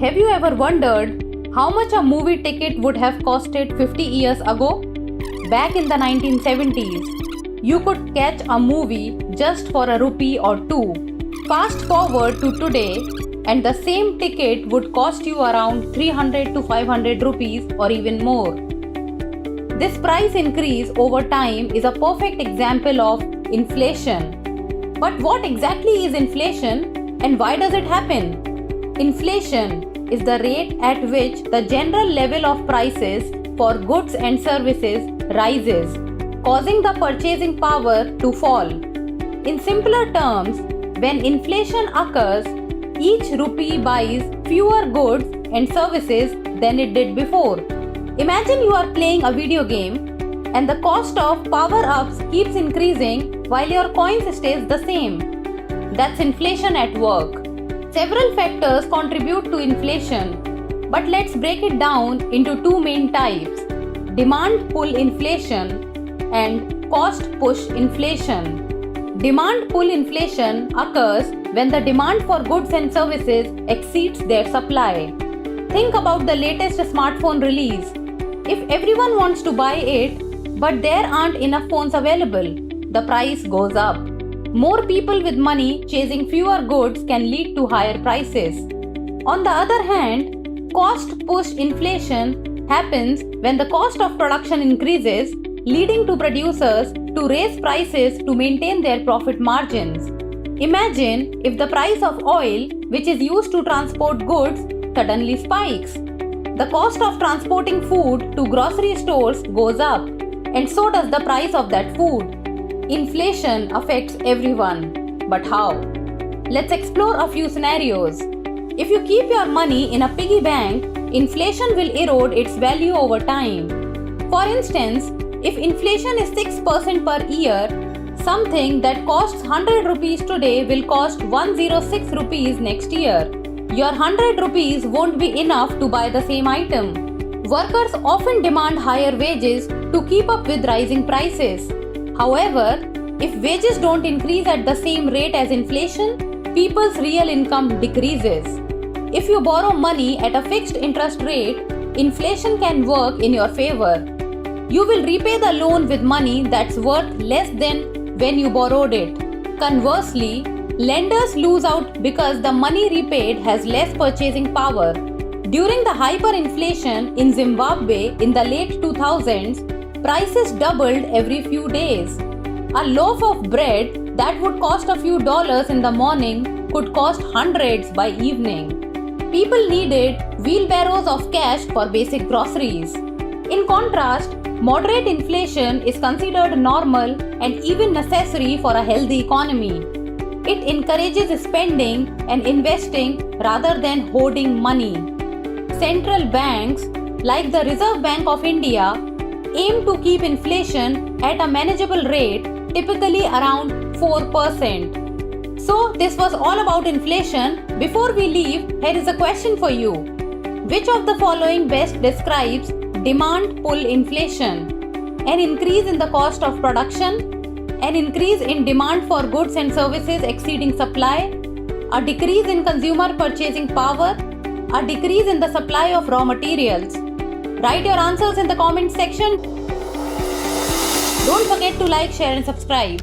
Have you ever wondered how much a movie ticket would have costed 50 years ago? Back in the 1970s, you could catch a movie just for a rupee or two. Fast forward to today, and the same ticket would cost you around 300 to 500 rupees or even more. This price increase over time is a perfect example of inflation. But what exactly is inflation and why does it happen? Inflation is the rate at which the general level of prices for goods and services rises, causing the purchasing power to fall. In simpler terms, when inflation occurs, each rupee buys fewer goods and services than it did before. Imagine you are playing a video game and the cost of power-ups keeps increasing while your coins stays the same. That's inflation at work. Several factors contribute to inflation, but let's break it down into two main types: demand pull inflation and cost push inflation. Demand pull inflation occurs when the demand for goods and services exceeds their supply. Think about the latest smartphone release. If everyone wants to buy it, but there aren't enough phones available, the price goes up. More people with money chasing fewer goods can lead to higher prices. On the other hand, cost push inflation happens when the cost of production increases, leading to producers to raise prices to maintain their profit margins. Imagine if the price of oil, which is used to transport goods, suddenly spikes. The cost of transporting food to grocery stores goes up, and so does the price of that food. Inflation affects everyone. But how? Let's explore a few scenarios. If you keep your money in a piggy bank, inflation will erode its value over time. For instance, if inflation is 6% per year, something that costs 100 rupees today will cost 106 rupees next year. Your 100 rupees won't be enough to buy the same item. Workers often demand higher wages to keep up with rising prices. However, if wages don't increase at the same rate as inflation, people's real income decreases. If you borrow money at a fixed interest rate, inflation can work in your favor. You will repay the loan with money that's worth less than when you borrowed it. Conversely, lenders lose out because the money repaid has less purchasing power. During the hyperinflation in Zimbabwe in the late 2000s, prices doubled every few days. A loaf of bread that would cost a few dollars in the morning could cost hundreds by evening. People needed wheelbarrows of cash for basic groceries. In contrast, moderate inflation is considered normal and even necessary for a healthy economy. It encourages spending and investing rather than hoarding money. Central banks, like the Reserve Bank of India, aim to keep inflation at a manageable rate, typically around 4%. So this was all about inflation. Before we leave, here is a question for you. Which of the following best describes demand pull inflation? An increase in the cost of production, an increase in demand for goods and services exceeding supply, a decrease in consumer purchasing power, a decrease in the supply of raw materials. Write your answers in the comment section. Don't forget to like, share and subscribe.